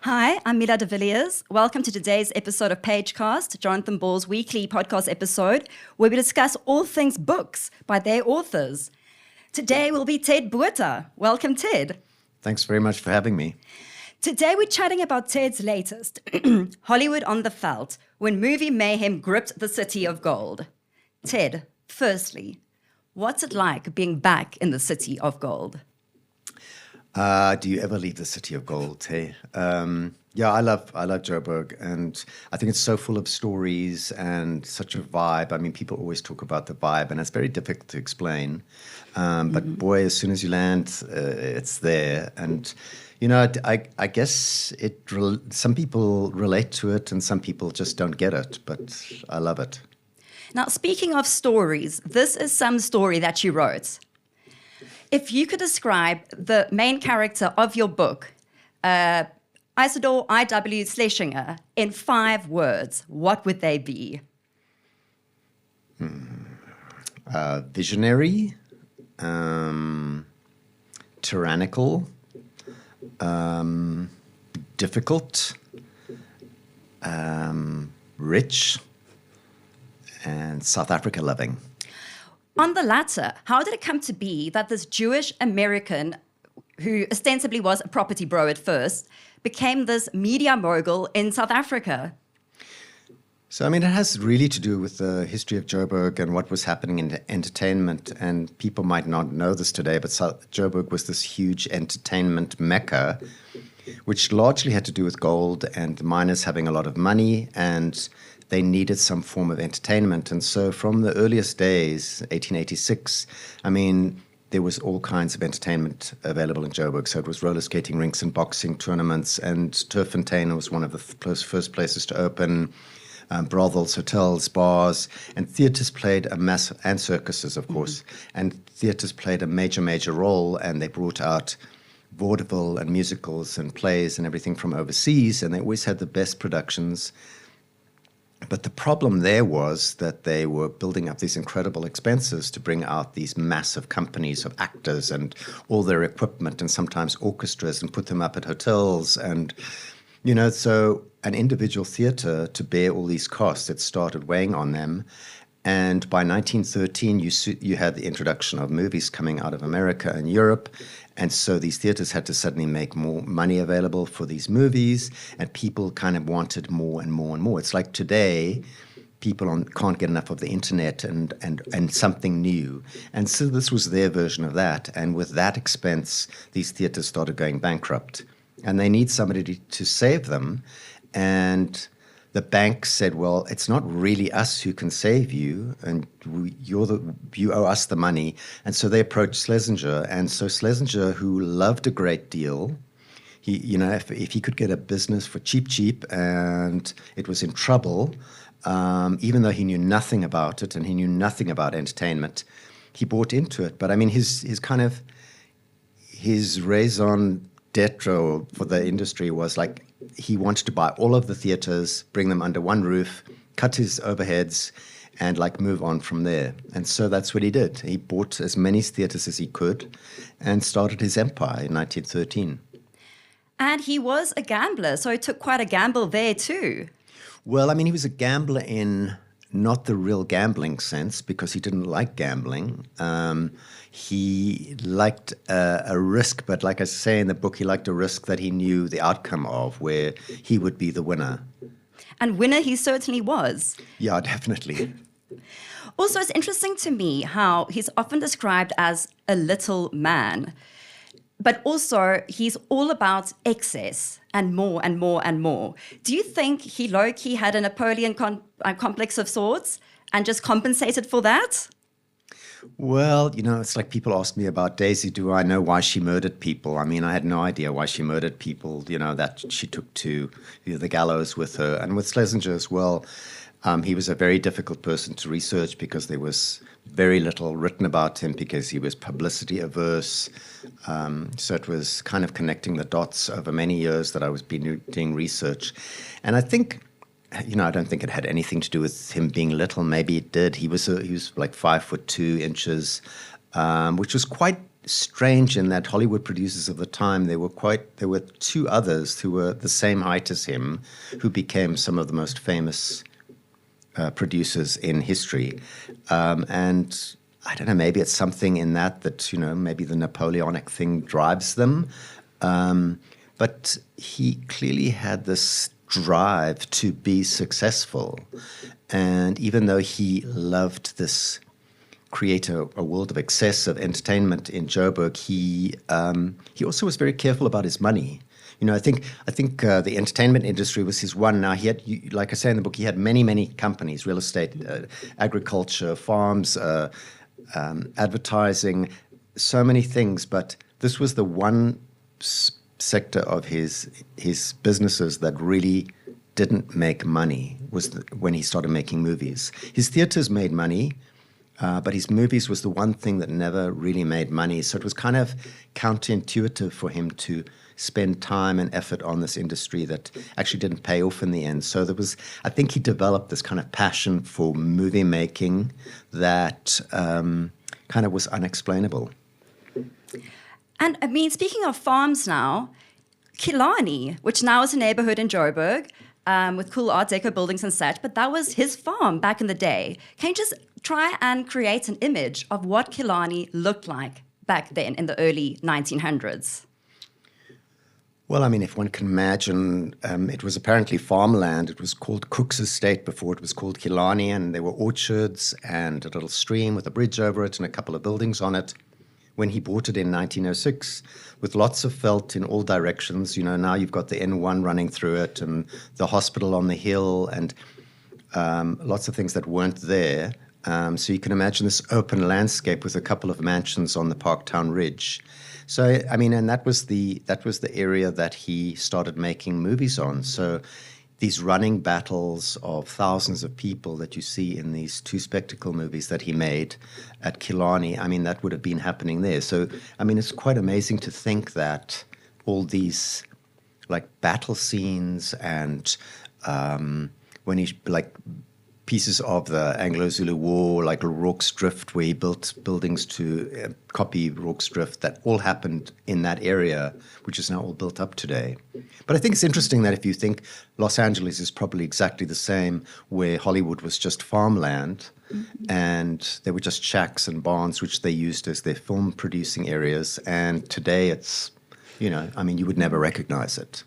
Hi, I'm Mila de Villiers. Welcome to today's episode of Pagecast, Jonathan Ball's weekly podcast episode, where we discuss all things books by their authors. Today will be Ted Botha. Welcome, Ted. Thanks very much for having me. Today we're chatting about Ted's latest, Hollywood on the Veld, when movie mayhem gripped the city of gold. Ted, firstly, what's it like being back in the city of gold? Do you ever leave the city of gold, hey? I love Joburg, and I think it's so full of stories and such a vibe. I mean, people always talk about the vibe, and it's very difficult to explain. But boy, as soon as you land, it's there. And, you know, I guess some people relate to it and some people just don't get it, but I love it. Now, speaking of stories, this is some story that you wrote. If you could describe the main character of your book, Isidore I.W. Schlesinger, in 5 words, what would they be? Visionary, tyrannical, difficult, rich, and South Africa loving. On the latter, how did it come to be that this Jewish American, who ostensibly was a property bro at first, became this media mogul in South Africa? So, I mean, it has really to do with the history of Joburg and what was happening in entertainment. And people might not know this today, but Joburg was this huge entertainment mecca, which largely had to do with gold and the miners having a lot of money, and they needed some form of entertainment. And so from the earliest days, 1886, I mean, there was all kinds of entertainment available in Joburg. So it was roller skating rinks and boxing tournaments, and Turffontein was one of the first places to open, brothels, hotels, bars, and theatres played and circuses, of course. And theatres played a major role, and they brought out vaudeville and musicals and plays and everything from overseas, and they always had the best productions. But the problem there was that they were building up these incredible expenses to bring out these massive companies of actors and all their equipment and sometimes orchestras and put them up at hotels. And, you know, so an individual theater to bear all these costs, it started weighing on them. And by 1913, you had the introduction of movies coming out of America and Europe. And so these theaters had to suddenly make more money available for these movies, and people kind of wanted more and more and more. It's like today, people can't get enough of the internet and something new. And so this was their version of that. And with that expense, these theaters started going bankrupt. And they need somebody to save them. And the bank said, well, it's not really us who can save you, and you owe us the money. And so they approached Schlesinger. And so Schlesinger, who loved a great deal, if he could get a business for cheap, and it was in trouble, even though he knew nothing about it and he knew nothing about entertainment, he bought into it. But I mean, his raison d'etre for the industry was like, he wanted to buy all of the theaters, bring them under one roof, cut his overheads, and move on from there. And so that's what he did. He bought as many theaters as he could and started his empire in 1913. And he was a gambler, so he took quite a gamble there too. Well, I mean, he was a gambler in not the real gambling sense, because he didn't like gambling. He liked a risk, but like I say in the book, he liked a risk that he knew the outcome of, where he would be the winner. And winner he certainly was. Yeah, definitely. Also, it's interesting to me how he's often described as a little man, but also he's all about excess and more and more and more. Do you think he low-key had a Napoleon complex of sorts and just compensated for that? Well, it's like people ask me about Daisy. Do I know why she murdered people? I mean, I had no idea why she murdered people, that she took to the gallows with her. And with Schlesinger as well, he was a very difficult person to research because there was very little written about him because he was publicity averse. So it was kind of connecting the dots over many years that I was doing research. And I think, I don't think it had anything to do with him being little. Maybe it did. He was like 5'2", which was quite strange in that Hollywood producers of the time, there were two others who were the same height as him, who became some of the most famous producers in history. And I don't know, maybe it's something in that, maybe the Napoleonic thing drives them. But he clearly had this drive to be successful. And even though he loved this create a world of excess of entertainment in Joburg, he also was very careful about his money. I think the entertainment industry was his one. Now, he had, like I say in the book, he had many, many companies: real estate, agriculture, farms, advertising, so many things. But this was the one sector of his businesses that really didn't make money, when he started making movies. His theaters made money, but his movies was the one thing that never really made money. So it was kind of counterintuitive for him to spend time and effort on this industry that actually didn't pay off in the end. So I think he developed this kind of passion for movie making that kind of was unexplainable. And I mean, speaking of farms now, Killarney, which now is a neighborhood in Joburg, with cool Art Deco buildings and such, but that was his farm back in the day. Can you just try and create an image of what Killarney looked like back then in the early 1900s? Well, I mean, if one can imagine, it was apparently farmland. It was called Cook's Estate before it was called Killarney, and there were orchards and a little stream with a bridge over it and a couple of buildings on it. When he bought it in 1906, with lots of veld in all directions. Now you've got the N1 running through it and the hospital on the hill and lots of things that weren't there. So you can imagine this open landscape with a couple of mansions on the Parktown Ridge. So, I mean, and that was the area that he started making movies on. So these running battles of thousands of people that you see in these two spectacle movies that he made at Killarney, I mean, that would have been happening there. So, I mean, it's quite amazing to think that all these, like, battle scenes and when he, like, pieces of the Anglo-Zulu War, like Rorke's Drift, where he built buildings to copy Rorke's Drift, that all happened in that area, which is now all built up today. But I think it's interesting that if you think Los Angeles is probably exactly the same, where Hollywood was just farmland, and there were just shacks and barns, which they used as their film producing areas. And today it's, I mean, you would never recognize it.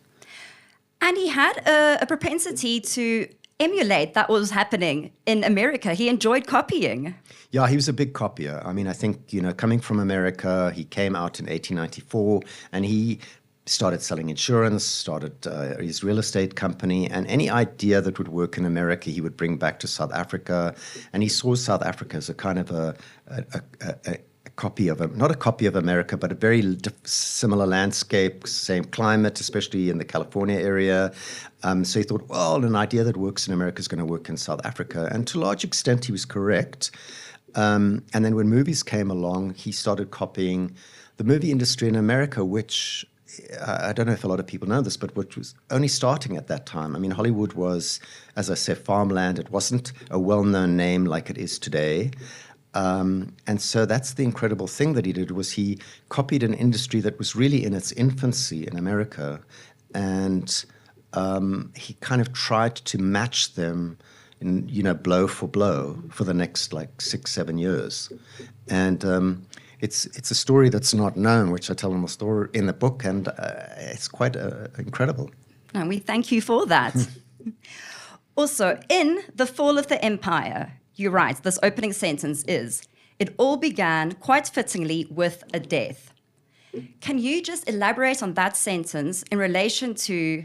And he had a propensity to emulate that was happening in America. He enjoyed copying. Yeah, he was a big copier. I mean, I think, coming from America, he came out in 1894 and he started selling insurance, started his real estate company, and any idea that would work in America, he would bring back to South Africa. And he saw South Africa as a kind of a copy of, not a copy of America, but a very similar landscape, same climate, especially in the California area. So he thought, well, an idea that works in America is going to work in South Africa. And to a large extent, he was correct. And then when movies came along, he started copying the movie industry in America, which I don't know if a lot of people know this, but which was only starting at that time. I mean, Hollywood was, as I said, farmland. It wasn't a well-known name like it is today. And so that's the incredible thing that he did, was he copied an industry that was really in its infancy in America. And he kind of tried to match them in, blow for blow for the next 6-7 years. And it's a story that's not known, which I tell in the story in the book, and it's quite incredible. And we thank you for that. Also, in The Fall of the Empire, you write, this opening sentence is, "It all began quite fittingly with a death." Can you just elaborate on that sentence in relation to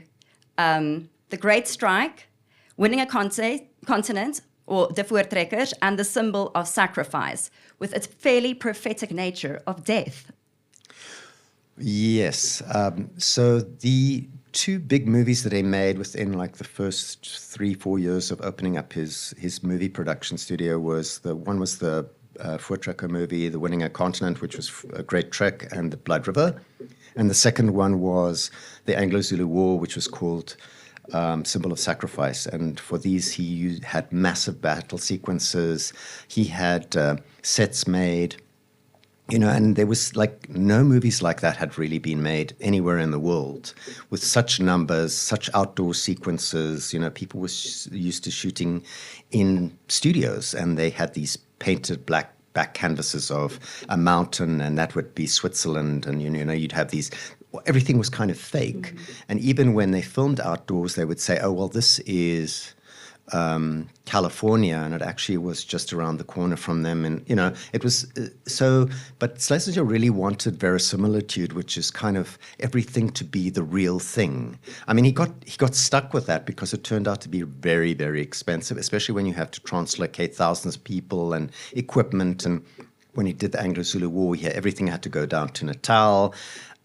the Great Strike, winning a continent, or De Voortrekkers, and the symbol of sacrifice, with its fairly prophetic nature of death? Yes. So the two big movies that he made within the first 3-4 years of opening up his movie production studio was the Voortrekker movie, The Winning a Continent, which was a great trek, and The Blood River. And the second one was the Anglo-Zulu War, which was called Symbol of Sacrifice. And for these, he had massive battle sequences. He had sets made. And there was like no movies like that had really been made anywhere in the world with such numbers, such outdoor sequences. People were used to shooting in studios, and they had these painted black back canvases of a mountain, and that would be Switzerland. And, you'd have these, everything was kind of fake. Mm-hmm. And even when they filmed outdoors, they would say, oh, well, this is California, and it actually was just around the corner from them. And, it was so, but Schlesinger really wanted verisimilitude, which is kind of everything to be the real thing. I mean, he got stuck with that because it turned out to be very, very expensive, especially when you have to translocate thousands of people and equipment. And when he did the Anglo-Zulu War, everything had to go down to Natal.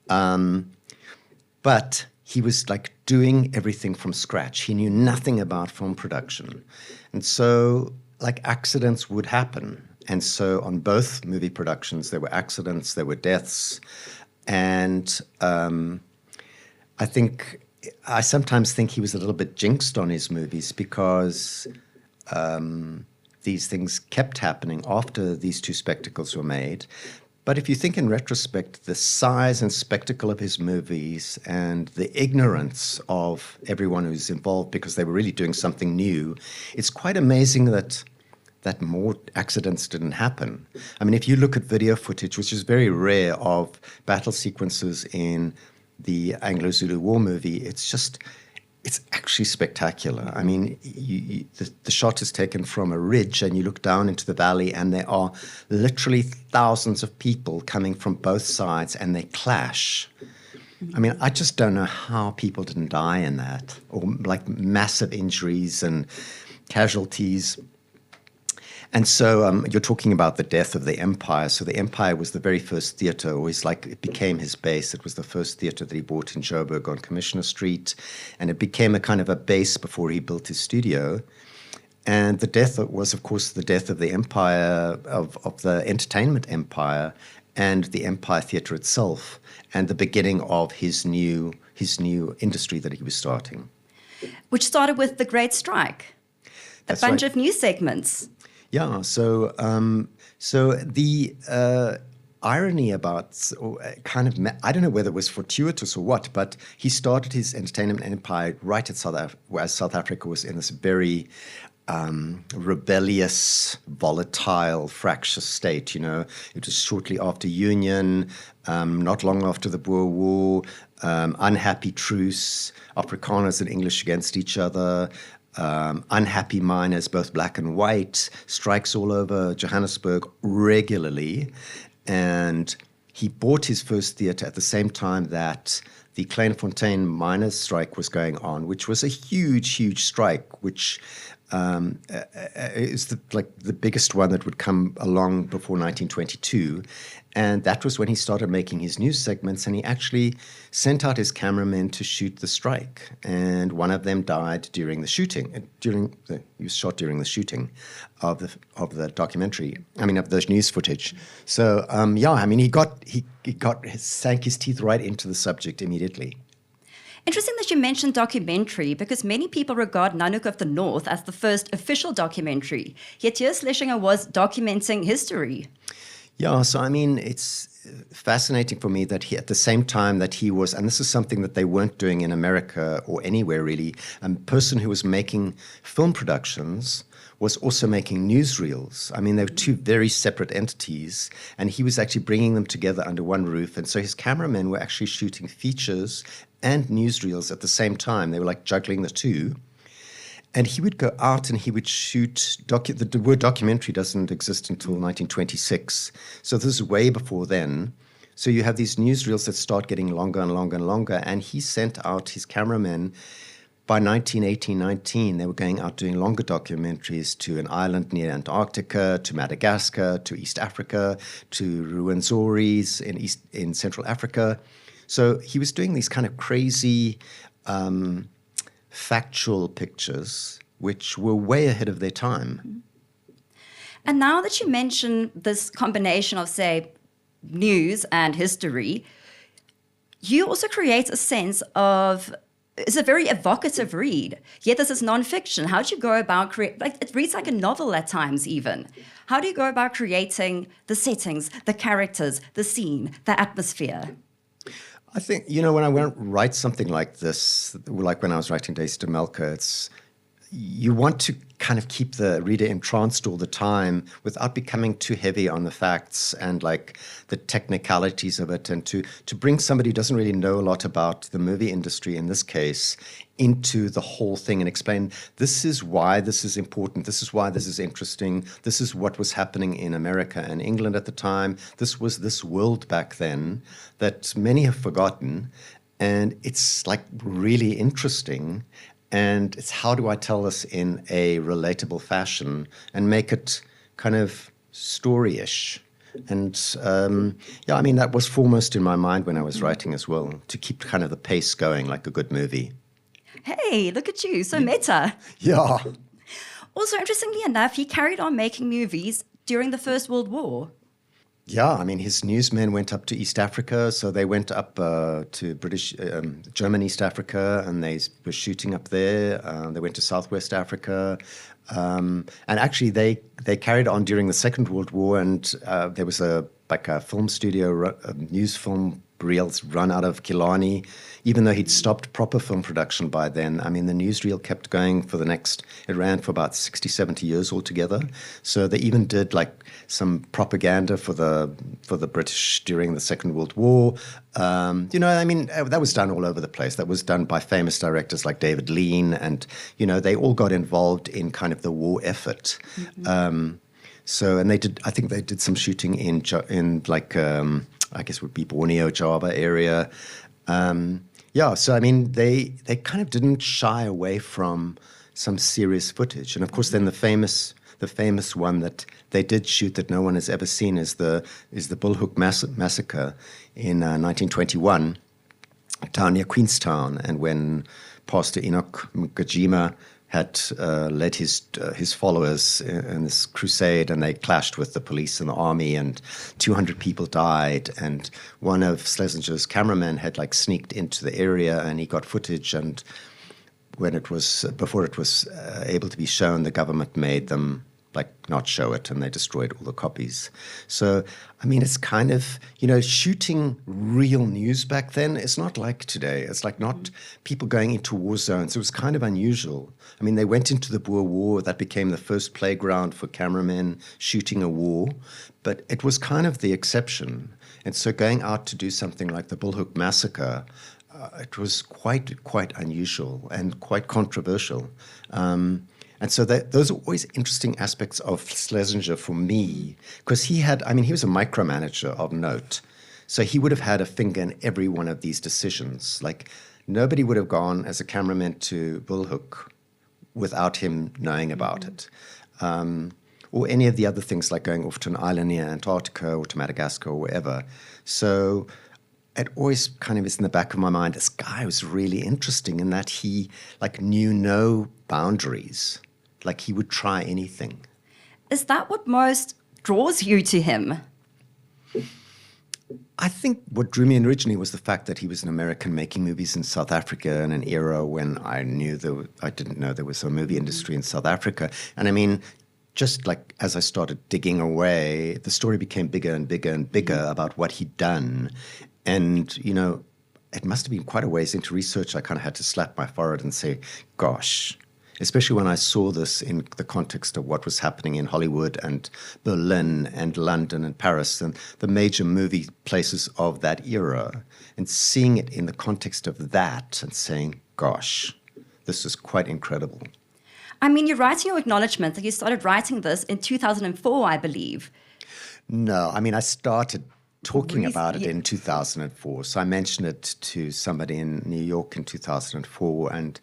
But he was like doing everything from scratch. He knew nothing about film production. And so like accidents would happen. And so on both movie productions, there were accidents, there were deaths. And I sometimes think he was a little bit jinxed on his movies because these things kept happening after these two spectacles were made. But if you think in retrospect, the size and spectacle of his movies and the ignorance of everyone who's involved because they were really doing something new, it's quite amazing that more accidents didn't happen. I mean, if you look at video footage, which is very rare, of battle sequences in the Anglo-Zulu War movie, it's actually spectacular. I mean, the shot is taken from a ridge and you look down into the valley and there are literally thousands of people coming from both sides and they clash. I mean, I just don't know how people didn't die in that, or like massive injuries and casualties. And so you're talking about the death of the Empire. So the Empire was the very first theater, or it became his base. It was the first theater that he bought in Joburg on Commissioner Street. And it became a kind of a base before he built his studio. And the death was, of course, the death of the empire, of the entertainment empire, and the Empire Theatre itself, and the beginning of his new industry that he was starting. Which started with the Great Strike. A bunch of news segments. Yeah, so the irony about I don't know whether it was fortuitous or what, but he started his entertainment empire right at South Africa was in this very rebellious, volatile, fractious state. It was shortly after Union, not long after the Boer War, unhappy truce, Afrikaners and English against each other. Unhappy miners, both black and white, strikes all over Johannesburg regularly. And he bought his first theatre at the same time that the Kleinfontein miners' strike was going on, which was a huge, huge strike, which is the biggest one that would come along before 1922. And that was when he started making his news segments, and he actually sent out his cameramen to shoot the strike. And one of them died during the shooting. He was shot during the shooting of the documentary. I mean, of the news footage. So he sank his teeth right into the subject immediately. Interesting that you mentioned documentary, because many people regard Nanook of the North as the first official documentary. Yet here Schlesinger was documenting history. Yeah, so I mean, it's fascinating for me that he, at the same time that he was, and this is something that they weren't doing in America or anywhere really, a person who was making film productions was also making newsreels. I mean, they were two very separate entities, and he was actually bringing them together under one roof. And so his cameramen were actually shooting features and newsreels at the same time. They were like juggling the two. And he would go out and he would shoot, the word documentary doesn't exist until 1926. So this is way before then. So you have these newsreels that start getting longer and longer and longer. And he sent out his cameramen. By 1918-19, they were going out doing longer documentaries to an island near Antarctica, to Madagascar, to East Africa, to Ruwenzoris in Central Africa. So he was doing these kind of crazy factual pictures, which were way ahead of their time. And now that you mention this combination of, say, news and history, you also create a sense of it's a very evocative read. Yet this is nonfiction. How do you go about it reads like a novel at times even. How do you go about creating the settings, the characters, the scene, the atmosphere? I think, when I write something like this, like when I was writing Days to Melka, you want to kind of keep the reader entranced all the time without becoming too heavy on the facts and like the technicalities of it, and to bring somebody who doesn't really know a lot about the movie industry in this case into the whole thing and explain, this is why this is important, this is why this is interesting, this is what was happening in America and England at the time, this was this world back then that many have forgotten, and it's like really interesting. And it's how do I tell this in a relatable fashion and make it kind of story-ish. And that was foremost in my mind when I was writing as well, to keep kind of the pace going like a good movie. Hey, look at you, so meta. Yeah. Also, interestingly enough, he carried on making movies during the First World War. Yeah, I mean, his newsmen went up to East Africa, so they went up to German East Africa, and they were shooting up there. They went to Southwest Africa, and actually they carried on during the Second World War, and there was a film studio, a news film reels run out of Killarney, even though he'd stopped proper film production by then. I mean, the newsreel kept going it ran for about 60, 70 years altogether. So they even did like some propaganda for the British during the Second World War. That was done all over the place. That was done by famous directors like David Lean, and, they all got involved in kind of the war effort. Mm-hmm. I think they did some shooting in I guess would be Borneo, Java area. So I mean, they kind of didn't shy away from some serious footage. And of course, then the famous one that they did shoot that no one has ever seen is the Bullhoek massacre in 1921 down near Queenstown, and when Pastor Enoch Mgajima had led his followers in this crusade, and they clashed with the police and the army, and 200 people died. And one of Schlesinger's cameramen had sneaked into the area, and he got footage. And before it was able to be shown, the government made them not show it, and they destroyed all the copies. So, I mean, it's kind of, shooting real news back then. It's not like today. It's not people going into war zones. It was kind of unusual. I mean, they went into the Boer War. That became the first playground for cameramen shooting a war, but it was kind of the exception. And so going out to do something like the Bullhoek massacre, it was quite unusual and quite controversial. And so those are always interesting aspects of Schlesinger for me, because he was a micromanager of note. So he would have had a finger in every one of these decisions. Nobody would have gone as a cameraman to Bullhoek without him knowing about it. Or any of the other things like going off to an island near Antarctica or to Madagascar or wherever. So it always kind of is in the back of my mind, this guy was really interesting in that he knew no boundaries. He would try anything. Is that what most draws you to him? I think what drew me in originally was the fact that he was an American making movies in South Africa in an era when I didn't know there was a movie industry in South Africa. And I mean, just as I started digging away, the story became bigger and bigger and bigger about what he'd done. And, it must have been quite a ways into research. I kind of had to slap my forehead and say, gosh, especially when I saw this in the context of what was happening in Hollywood and Berlin and London and Paris and the major movie places of that era, and seeing it in the context of that and saying, gosh, this is quite incredible. I mean, you're writing your acknowledgement that you started writing this in 2004, I believe. No, I mean, I started talking about it in 2004. So I mentioned it to somebody in New York in 2004, and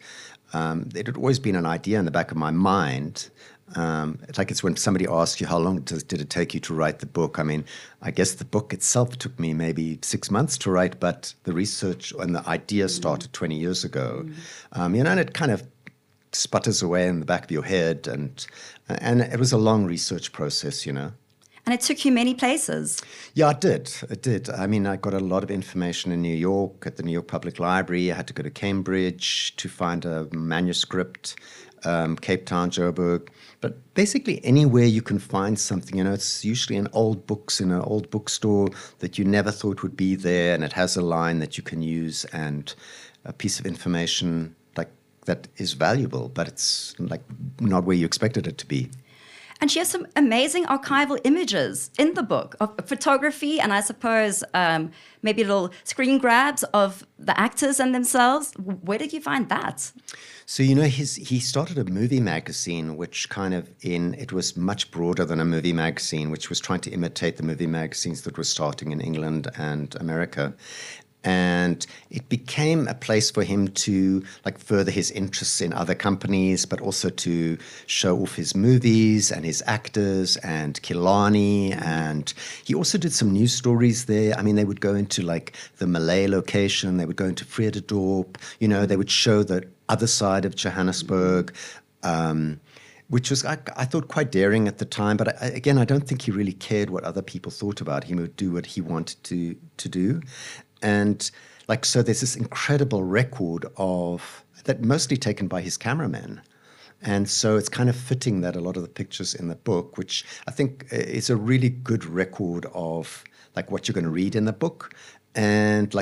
it had always been an idea in the back of my mind. It's when somebody asks you, how long did it take you to write the book? I mean, I guess the book itself took me maybe 6 months to write, but the research and the idea started 20 years ago. And it kind of sputters away in the back of your head. And it was a long research process, And it took you many places. Yeah, it did. It did. I mean, I got a lot of information in New York at the New York Public Library. I had to go to Cambridge to find a manuscript, Cape Town, Joburg. But basically anywhere you can find something, it's usually in old books in an old bookstore that you never thought would be there, and it has a line that you can use and a piece of information like that is valuable, but it's like not where you expected it to be. And she has some amazing archival images in the book of photography and I suppose maybe little screen grabs of the actors and themselves. Where did you find that? So, he started a movie magazine, which it was much broader than a movie magazine, which was trying to imitate the movie magazines that were starting in England and America. And it became a place for him to further his interests in other companies, but also to show off his movies and his actors and Killarney. And he also did some news stories there. I mean, they would go into the Malay location. They would go into Vredendorp. They would show the other side of Johannesburg, which was, I thought, quite daring at the time. But I don't think he really cared what other people thought about him. He would do what he wanted to do. And so there's this incredible record of that, mostly taken by his cameraman. And so it's kind of fitting that a lot of the pictures in the book, which I think is a really good record of what you're going to read in the book, and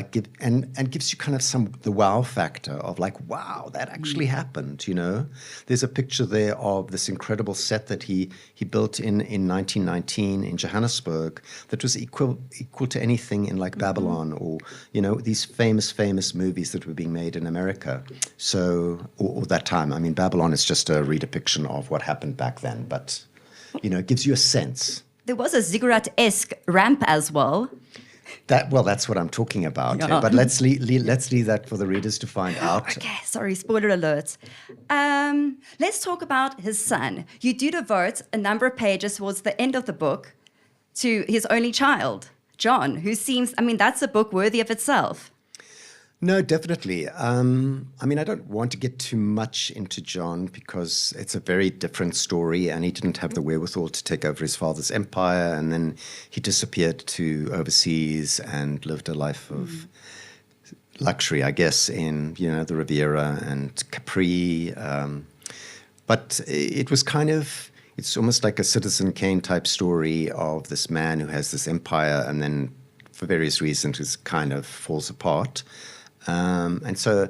gives you kind of the wow factor of wow, that actually happened. There's a picture there of this incredible set that he built in 1919 in Johannesburg that was equal to anything in Babylon or these famous movies that were being made in America. So or that time. I mean, Babylon is just a redepiction of what happened back then, but it gives you a sense. There was a ziggurat-esque ramp as well. That's what I'm talking about. Yeah. But let's leave that for the readers to find out. Okay, sorry, spoiler alert. Let's talk about his son. You do devote a number of pages towards the end of the book to his only child, John, who seems, that's a book worthy of itself. No, definitely. I don't want to get too much into John because it's a very different story, and he didn't have the wherewithal to take over his father's empire, and then he disappeared to overseas and lived a life of luxury, I guess, in the Riviera and Capri. But it was it's almost like a Citizen Kane type story of this man who has this empire, and then for various reasons it kind of falls apart. And so,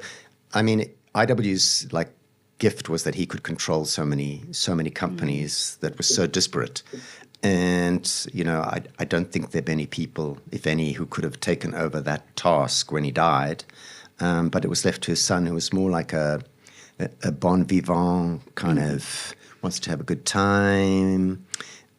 IW's gift was that he could control so many companies that were so disparate. And, I don't think there are many people, if any, who could have taken over that task when he died. But it was left to his son, who was more like a bon vivant, kind of wants to have a good time.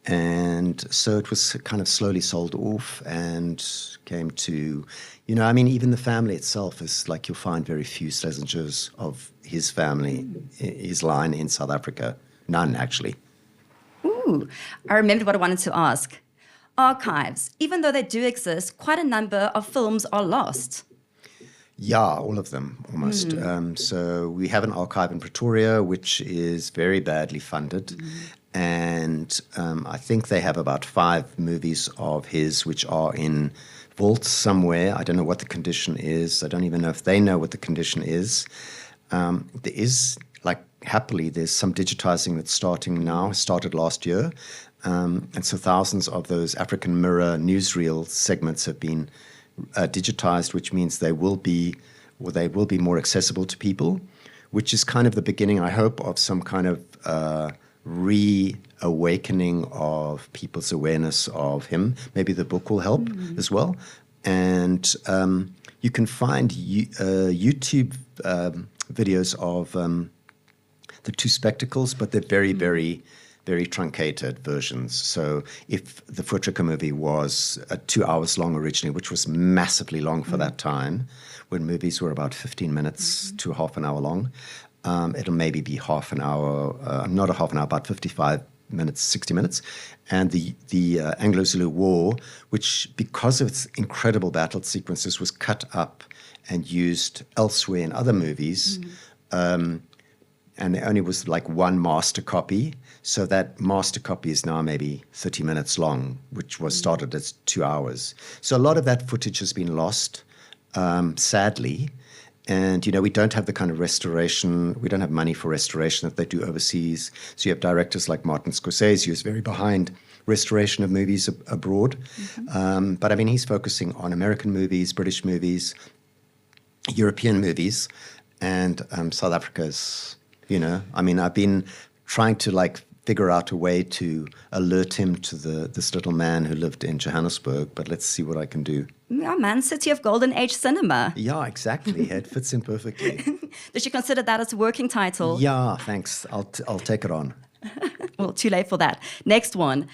And so it was kind of slowly sold off and came to, even the family itself is you'll find very few Schlesingers of his family, his line in South Africa. None, actually. Ooh, I remembered what I wanted to ask. Archives, even though they do exist, quite a number of films are lost. Yeah, all of them, almost. So we have an archive in Pretoria, which is very badly funded. And I think they have about 5 movies of his which are in vaults somewhere. I don't know what the condition is. I don't even know if they know what the condition is. There is, happily, there's some digitizing that's starting now, started last year. And so thousands of those African Mirror newsreel segments have been digitized, which means they will be more accessible to people, which is kind of the beginning, I hope, of some kind of reawakening of people's awareness of him. Maybe the book will help as well. And you can find YouTube videos of the Two Spectacles, but they're very, very, very truncated versions. So if the Voortrekker movie was 2 hours long originally, which was massively long for that time, when movies were about 15 minutes to half an hour long, it'll maybe be half an hour, not a half an hour, about 55 minutes, 60 minutes. And the Anglo-Zulu War, which because of its incredible battle sequences was cut up and used elsewhere in other movies, and there only was like one master copy. So that master copy is now maybe 30 minutes long, which was started as 2 hours. So a lot of that footage has been lost, sadly. And, we don't have the kind of restoration, we don't have money for restoration that they do overseas. So you have directors like Martin Scorsese, who's very behind restoration of movies abroad. But I mean, he's focusing on American movies, British movies, European movies, and South Africa's, I've been trying to figure out a way to alert him to this little man who lived in Johannesburg, but let's see what I can do. Yeah, man, city of golden age cinema. Yeah, exactly. It fits in perfectly. Did you consider that as a working title? Yeah, thanks. I'll take it on. Well, too late for that. Next one.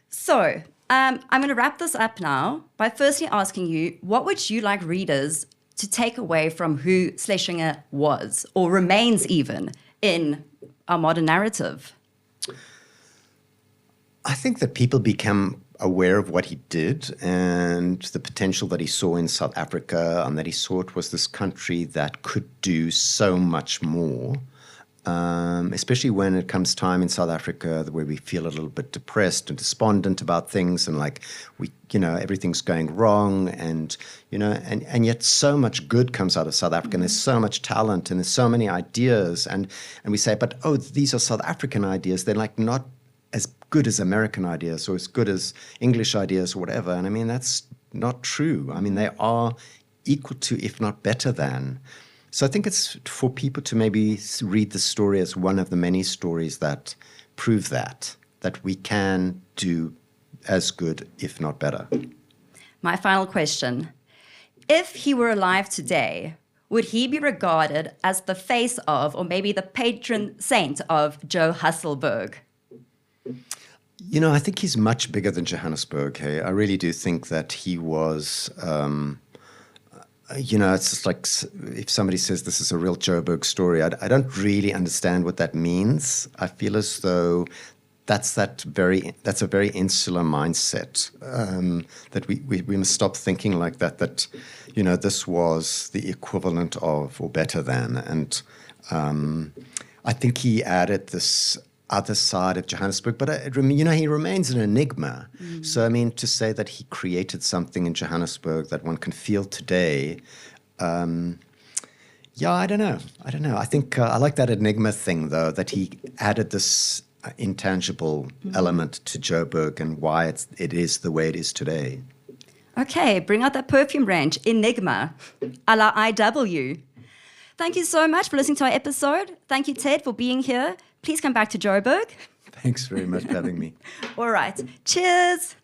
So I'm going to wrap this up now by firstly asking you, what would you like readers to take away from who Schlesinger was, or remains even, in our modern narrative? I think that people become aware of what he did and the potential that he saw in South Africa, and that he saw it was this country that could do so much more, especially when it comes time in South Africa where we feel a little bit depressed and despondent about things, and everything's going wrong, and yet so much good comes out of South Africa, and there's so much talent, and there's so many ideas, and we say, but these are South African ideas, they're not as good as American ideas or as good as English ideas or whatever. And I mean, that's not true. I mean, they are equal to, if not better than. So I think it's for people to maybe read the story as one of the many stories that prove that we can do as good, if not better. My final question. If he were alive today, would he be regarded as the face of, or maybe the patron saint of, Johannesburg? I think he's much bigger than Johannesburg. Hey, I really do think that he was. It's just like if somebody says this is a real Joburg story, I don't really understand what that means. I feel as though that's a very insular mindset, that we must stop thinking like that. That this was the equivalent of or better than, and I think he added this other side of Johannesburg, but he remains an enigma. So I mean, to say that he created something in Johannesburg that one can feel today, I don't know. I think I like that enigma thing, though, that he added this intangible element to Joburg and why it is the way it is today. Okay, bring out that perfume range, Enigma, a la IW. Thank you so much for listening to our episode. Thank you, Ted, for being here. Please come back to Joburg. Thanks very much for having me. All right. Cheers.